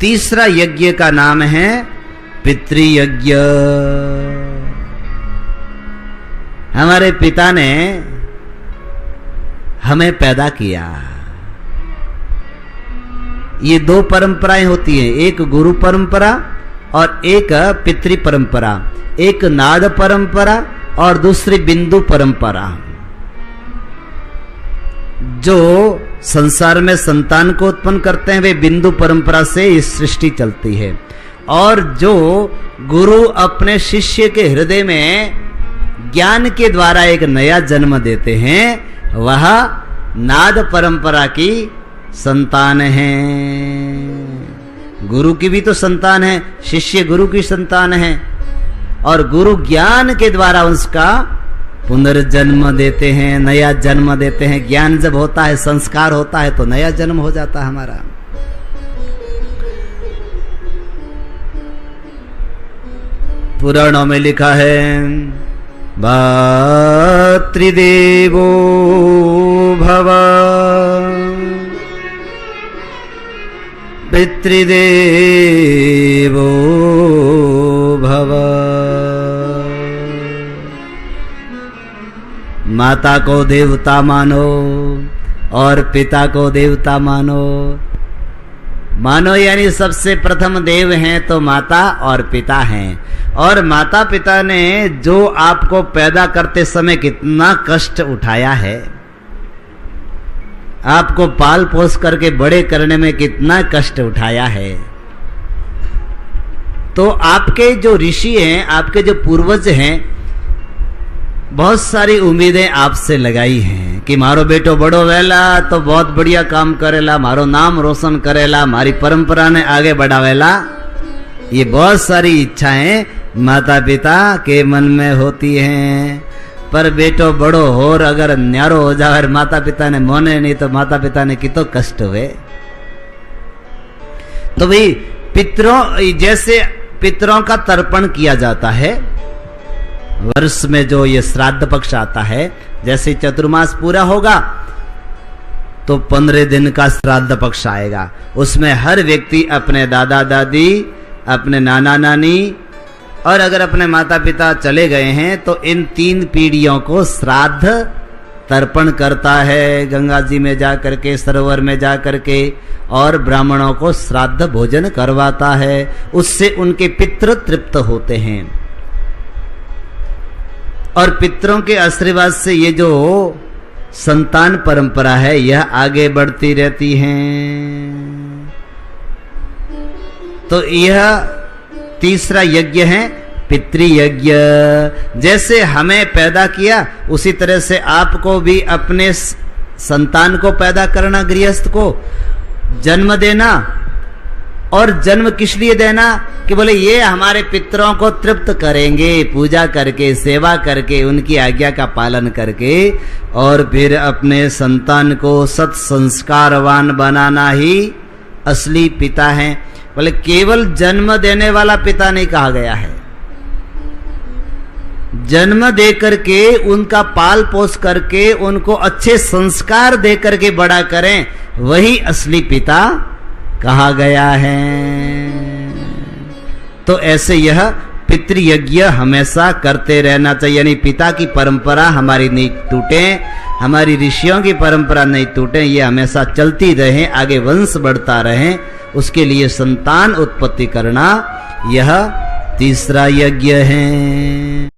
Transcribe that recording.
तीसरा यज्ञ का नाम है पितृयज्ञ। हमारे पिता ने हमें पैदा किया। ये दो परंपराएं होती हैं, एक गुरु परंपरा और एक पितृ परंपरा, एक नाद परंपरा और दूसरी बिंदु परंपरा। जो संसार में संतान को उत्पन्न करते हैं वे बिंदु परंपरा से इस सृष्टि चलती है, और जो गुरु अपने शिष्य के हृदय में ज्ञान के द्वारा एक नया जन्म देते हैं वह नाद परंपरा की संतान है। गुरु की भी तो संतान है, शिष्य गुरु की संतान है, और गुरु ज्ञान के द्वारा उसका पुनर्जन्म देते हैं, नया जन्म देते हैं। ज्ञान जब होता है, संस्कार होता है, तो नया जन्म हो जाता है हमारा। पुराणों में लिखा है भातृदेवो भव पितृदेवो भव। माता को देवता मानो और पिता को देवता मानो। मानो यानी सबसे प्रथम देव हैं तो माता और पिता हैं। और माता पिता ने जो आपको पैदा करते समय कितना कष्ट उठाया है, आपको पाल पोस करके बड़े करने में कितना कष्ट उठाया है, तो आपके जो ऋषि हैं, आपके जो पूर्वज हैं, बहुत सारी उम्मीदें आपसे लगाई हैं कि मारो बेटो बड़ो वेला तो बहुत बढ़िया काम करेला, मारो नाम रोशन करेला, मारी परंपरा ने आगे बढ़ावेला। ये बहुत सारी इच्छाएं माता पिता के मन में होती हैं। पर बेटो बड़ो होर अगर न्यारो हो जाए, माता पिता ने मोने नहीं तो माता पिता ने कितो कष्ट हुए। तो भाई पितरों, जैसे पितरों का तर्पण किया जाता है, वर्ष में जो ये श्राद्ध पक्ष आता है, जैसे चतुर्मास पूरा होगा तो 15 दिन का श्राद्ध पक्ष आएगा। उसमें हर व्यक्ति अपने दादा दादी, अपने नाना नानी, और अगर अपने माता पिता चले गए हैं तो इन 3 पीढ़ियों को श्राद्ध तर्पण करता है, गंगा जी में जा करके, सरोवर में जा करके, और ब्राह्मणों को श्राद्ध भोजन करवाता है। उससे उनके पितृ तृप्त होते हैं, और पितरों के आशीर्वाद से ये जो संतान परंपरा है यह आगे बढ़ती रहती है। तो यह तीसरा यज्ञ है पितृयज्ञ। जैसे हमें पैदा किया उसी तरह से आपको भी अपने संतान को पैदा करना, गृहस्थ को जन्म देना। और जन्म किस लिए देना कि बोले ये हमारे पितरों को तृप्त करेंगे, पूजा करके, सेवा करके, उनकी आज्ञा का पालन करके, और फिर अपने संतान को सत संस्कारवान बनाना ही असली पिता है। बोले केवल जन्म देने वाला पिता नहीं कहा गया है, जन्म दे करके, उनका पाल पोस करके, उनको अच्छे संस्कार दे करके बड़ा करें, वही असली पिता कहा गया है। तो ऐसे यह पितृयज्ञ हमेशा करते रहना चाहिए, यानी पिता की परंपरा हमारी नहीं टूटे, हमारी ऋषियों की परंपरा नहीं टूटे, ये हमेशा चलती रहे, आगे वंश बढ़ता रहे। उसके लिए संतान उत्पत्ति करना यह तीसरा यज्ञ है।